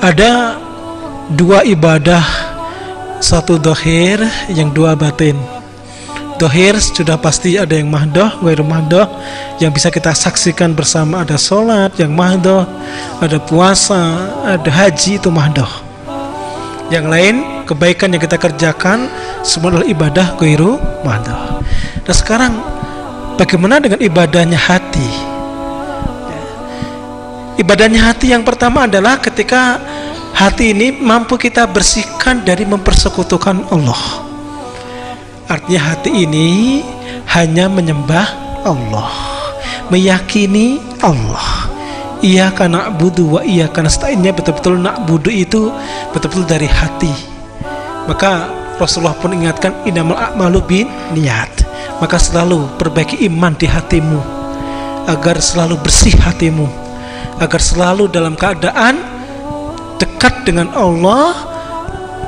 Ada dua ibadah, satu dohir, yang dua batin. Dohir sudah pasti ada yang mahdoh, ghairu mahdoh, yang bisa kita saksikan bersama. Ada sholat yang mahdoh, ada puasa, ada haji, itu mahdoh. Yang lain kebaikan yang kita kerjakan semua adalah ibadah ghairu mahdoh. Nah sekarang bagaimana dengan ibadahnya hati? Ibadahnya hati yang pertama adalah ketika hati ini mampu kita bersihkan dari mempersekutukan Allah. Artinya hati ini hanya menyembah Allah, meyakini Allah. Iyyaka na'budu wa iyyaka nasta'innya betul-betul na'budu itu betul-betul dari hati. Maka Rasulullah pun ingatkan innamal a'malu bin niat. Maka selalu perbaiki iman di hatimu agar selalu bersih hatimu, agar selalu dalam keadaan dekat dengan Allah,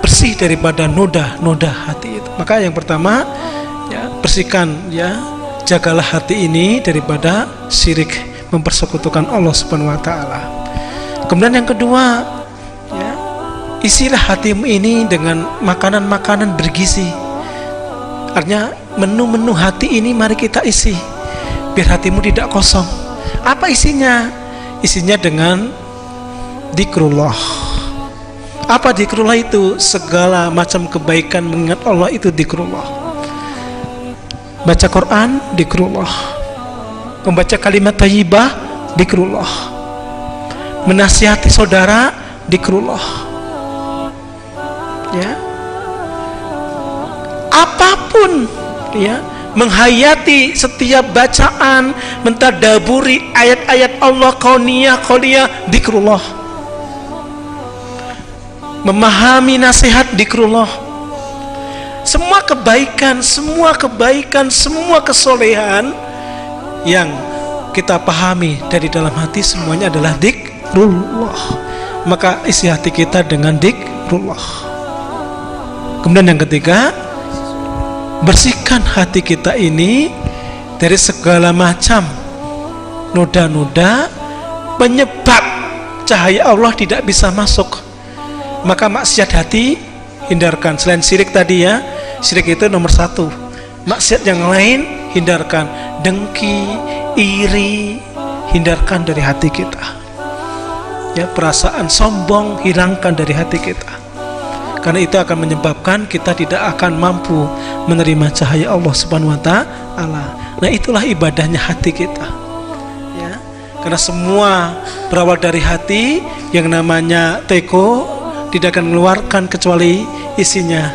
bersih daripada noda-noda hati itu. Maka yang pertama ya, bersihkan ya, jagalah hati ini daripada syirik, mempersekutukan Allah Subhanahu wa taala. Kemudian yang kedua ya, isilah hatimu ini dengan makanan-makanan bergizi. Artinya menu-menu hati ini mari kita isi biar hatimu tidak kosong. Apa isinya? Isinya dengan dzikrullah. Apa dzikrullah itu? Segala macam kebaikan mengingat Allah itu dzikrullah. Baca Quran dzikrullah, membaca kalimat thayyibah dzikrullah, menasihati saudara dzikrullah. Ya, apapun ya, menghayati setiap bacaan, mentadaburi ayat-ayat Allah, kauniyah dzikrullah, memahami nasihat dzikrullah. Semua kebaikan, semua kesolehan yang kita pahami dari dalam hati semuanya adalah dzikrullah. Maka isi hati kita dengan dzikrullah. Kemudian yang ketiga, bersihkan hati kita ini dari segala macam noda-noda penyebab cahaya Allah tidak bisa masuk. Maka maksiat hati hindarkan. Selain syirik tadi ya, syirik itu nomor satu. Maksiat yang lain hindarkan. Dengki, iri, hindarkan dari hati kita. Ya, perasaan sombong hilangkan dari hati kita. Karena itu akan menyebabkan kita tidak akan mampu menerima cahaya Allah Subhanahu wa taala. Nah, itulah ibadahnya hati kita. Ya. Karena semua berawal dari hati, yang namanya teko tidak akan mengeluarkan kecuali isinya.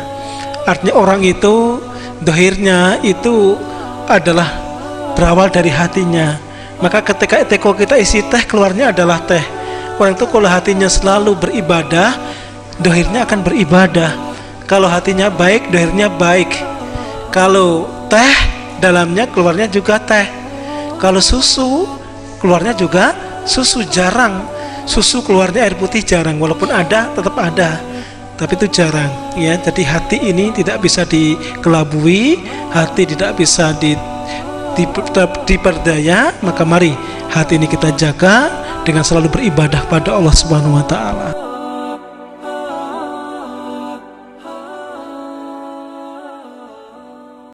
Artinya orang itu dohirnya itu adalah berawal dari hatinya. Maka ketika teko kita isi teh, keluarnya adalah teh. Orang itu kalau hatinya selalu beribadah, dohirnya akan beribadah. Kalau hatinya baik, dohirnya baik. Kalau teh, dalamnya keluarnya juga teh. Kalau susu, keluarnya juga susu. Jarang susu keluarnya air putih, jarang. Walaupun ada, tetap ada, tapi itu jarang ya. Jadi hati ini tidak bisa dikelabui, hati tidak bisa diperdaya. Maka mari hati ini kita jaga dengan selalu beribadah pada Allah Subhanahu wa taala.